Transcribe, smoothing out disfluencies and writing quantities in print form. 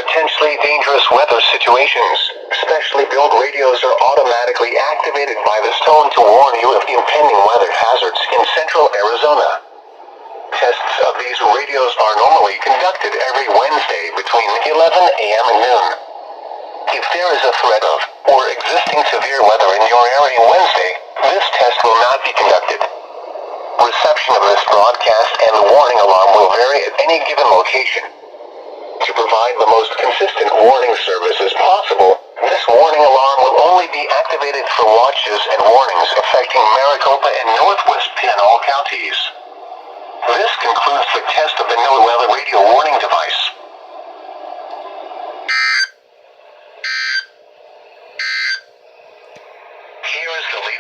potentially dangerous weather situations. Specially built radios are automatically activated by this tone to warn you of impending weather hazards in central Arizona. Tests of these radios are normally conducted every Wednesday between 11 a.m. and noon. If there is a threat of, or existing severe weather in your area Wednesday, this test will not be conducted. Reception of this broadcast and the warning alarm will vary at any given location. To provide the most consistent warning service as possible, this warning alarm will only be activated for watches and warnings affecting Maricopa and Northwest Pinal counties. This concludes the test of the NOAA weather radio warning device. Here is the latest